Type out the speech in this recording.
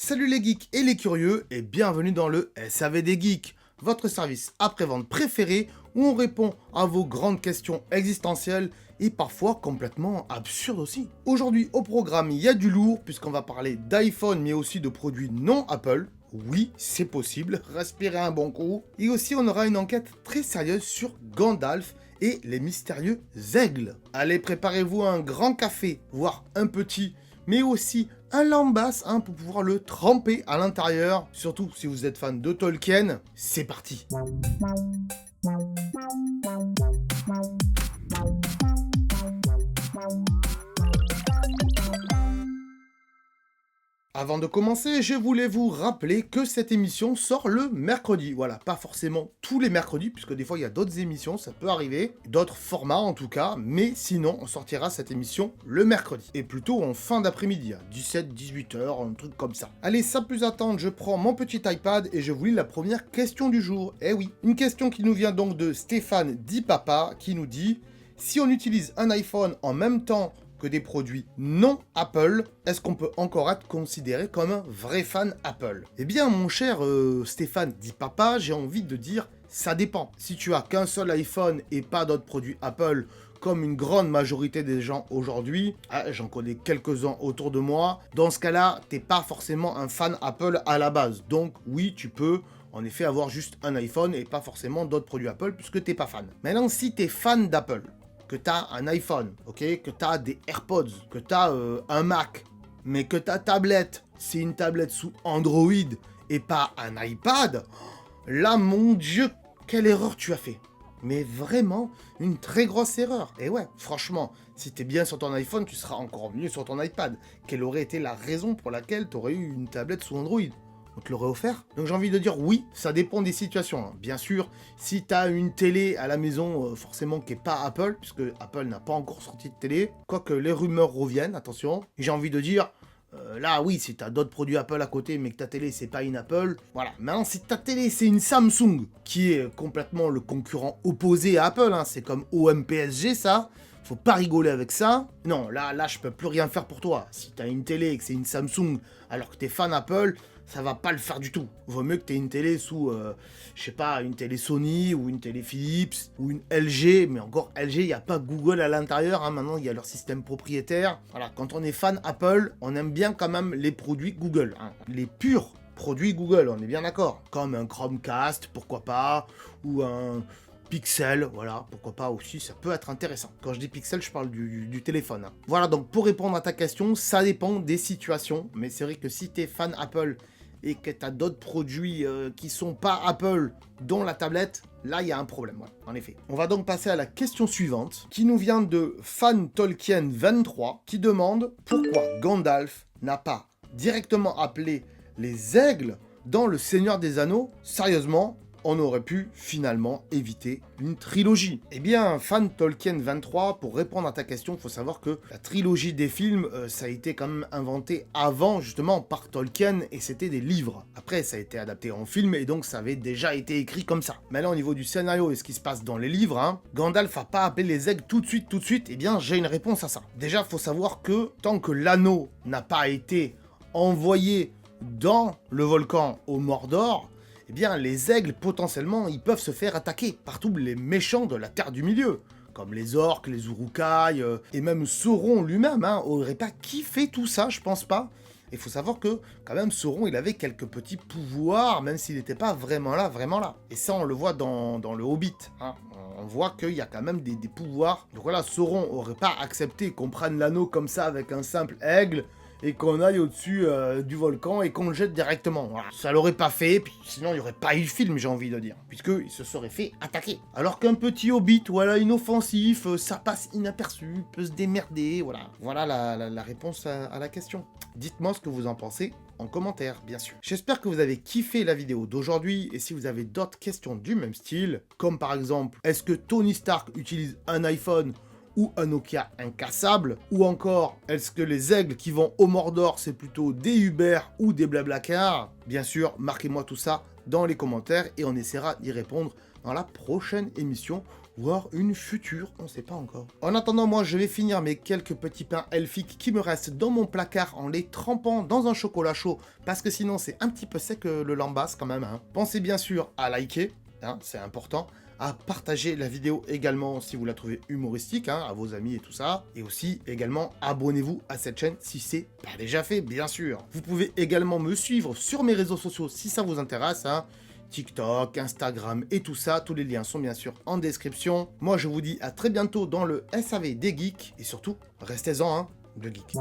Salut les geeks et les curieux et bienvenue dans le SAV des geeks, votre service après-vente préféré où on répond à vos grandes questions existentielles et parfois complètement absurdes aussi. Aujourd'hui au programme il y a du lourd puisqu'on va parler d'iPhone mais aussi de produits non Apple. Oui, c'est possible, respirez un bon coup. Et aussi on aura une enquête très sérieuse sur Gandalf et les mystérieux aigles. Allez, préparez-vous un grand café, voire un petit, mais aussi un lambas pour pouvoir le tremper à l'intérieur. Surtout si vous êtes fan de Tolkien, c'est parti. Avant de commencer, je voulais vous rappeler que cette émission sort le mercredi. Voilà, pas forcément tous les mercredis, puisque des fois il y a d'autres émissions, ça peut arriver, d'autres formats en tout cas, mais sinon on sortira cette émission le mercredi. Et plutôt en fin d'après-midi, à 17-18 heures, un truc comme ça. Allez, sans plus attendre, je prends mon petit iPad et je vous lis la première question du jour. Eh oui, une question qui nous vient donc de Stéphane Dipapa, qui nous dit « Si on utilise un iPhone en même temps que des produits non Apple, est-ce qu'on peut encore être considéré comme un vrai fan Apple ?» Eh bien, mon cher Stéphane dit papa, j'ai envie de dire, ça dépend. Si tu as qu'un seul iPhone et pas d'autres produits Apple, comme une grande majorité des gens aujourd'hui, j'en connais quelques-uns autour de moi, dans ce cas-là, t'es pas forcément un fan Apple à la base. Donc oui, tu peux en effet avoir juste un iPhone et pas forcément d'autres produits Apple puisque t'es pas fan. Maintenant, si t'es fan d'Apple, que tu as un iPhone, ok, que tu as des AirPods, que tu as un Mac, mais que ta tablette, c'est une tablette sous Android et pas un iPad, là, mon Dieu, quelle erreur tu as fait. Mais vraiment, une très grosse erreur. Et ouais, franchement, si t'es bien sur ton iPhone, tu seras encore mieux sur ton iPad. Quelle aurait été la raison pour laquelle tu aurais eu une tablette sous Android ? On te l'aurait offert. Donc j'ai envie de dire oui, ça dépend des situations. Hein. Bien sûr, si tu as une télé à la maison, forcément qui n'est pas Apple, puisque Apple n'a pas encore sorti de télé, quoique les rumeurs reviennent, attention. J'ai envie de dire, là oui, si tu as d'autres produits Apple à côté, mais que ta télé c'est pas une Apple, voilà. Maintenant, si ta télé c'est une Samsung, qui est complètement le concurrent opposé à Apple, hein, c'est comme OMPSG ça, faut pas rigoler avec ça. Non, là je peux plus rien faire pour toi. Si t'as une télé et que c'est une Samsung, alors que t'es fan Apple, ça va pas le faire du tout. Vaut mieux que t'aies une télé sous, je sais pas, une télé Sony ou une télé Philips ou une LG, mais encore LG, il n'y a pas Google à l'intérieur, hein. Maintenant il y a leur système propriétaire. Voilà, quand on est fan Apple, on aime bien quand même les produits Google, hein. Les purs produits Google, on est bien d'accord. Comme un Chromecast, pourquoi pas, ou un Pixel, voilà, pourquoi pas aussi, ça peut être intéressant. Quand je dis Pixel, je parle du téléphone. Hein. Voilà, donc pour répondre à ta question, ça dépend des situations, mais c'est vrai que si t'es fan Apple et que t'as d'autres produits qui sont pas Apple, dont la tablette, là il y a un problème, voilà, en effet. On va donc passer à la question suivante, qui nous vient de Fan Tolkien 23, qui demande pourquoi Gandalf n'a pas directement appelé les aigles dans Le Seigneur des Anneaux. Sérieusement, on aurait pu finalement éviter une trilogie. Eh bien, Fan Tolkien 23, pour répondre à ta question, il faut savoir que la trilogie des films, ça a été quand même inventé avant, justement, par Tolkien, et c'était des livres. Après, ça a été adapté en film, et donc ça avait déjà été écrit comme ça. Mais là, au niveau du scénario et ce qui se passe dans les livres, hein, Gandalf a pas appelé les aigles tout de suite, eh bien, j'ai une réponse à ça. Déjà, il faut savoir que tant que l'anneau n'a pas été envoyé dans le volcan au Mordor, eh bien, les aigles, potentiellement, ils peuvent se faire attaquer par tous les méchants de la Terre du Milieu, comme les orques, les Uruk-hai, et même Sauron lui-même, hein, aurait pas kiffé tout ça, je pense pas. Il faut savoir que, quand même, Sauron, il avait quelques petits pouvoirs, même s'il n'était pas vraiment là. Et ça, on le voit dans le Hobbit, hein. On voit qu'il y a quand même des pouvoirs. Donc voilà, Sauron aurait pas accepté qu'on prenne l'anneau comme ça avec un simple aigle, et qu'on aille au-dessus du volcan et qu'on le jette directement. Voilà. Ça l'aurait pas fait, puis sinon il n'y aurait pas eu le film, j'ai envie de dire, puisqu'il se serait fait attaquer. Alors qu'un petit hobbit, voilà, inoffensif, ça passe inaperçu, peut se démerder, voilà. Voilà la réponse à la question. Dites-moi ce que vous en pensez en commentaire, bien sûr. J'espère que vous avez kiffé la vidéo d'aujourd'hui, et si vous avez d'autres questions du même style, comme par exemple, est-ce que Tony Stark utilise un iPhone ou un Nokia incassable, ou encore, est-ce que les aigles qui vont au Mordor, c'est plutôt des Uber ou des Blablacar? Bien sûr, marquez-moi tout ça dans les commentaires et on essaiera d'y répondre dans la prochaine émission voire une future, on sait pas encore. En attendant, moi je vais finir mes quelques petits pains elfiques qui me restent dans mon placard en les trempant dans un chocolat chaud, parce que sinon c'est un petit peu sec le lambasse quand même, hein. Pensez bien sûr à liker, hein, c'est important, à partager la vidéo également si vous la trouvez humoristique, hein, à vos amis et tout ça. Et aussi, également, abonnez-vous à cette chaîne si c'est pas déjà fait, bien sûr. Vous pouvez également me suivre sur mes réseaux sociaux si ça vous intéresse, hein. TikTok, Instagram et tout ça, tous les liens sont bien sûr en description. Moi, je vous dis à très bientôt dans le SAV des geeks. Et surtout, restez-en, hein, le geek.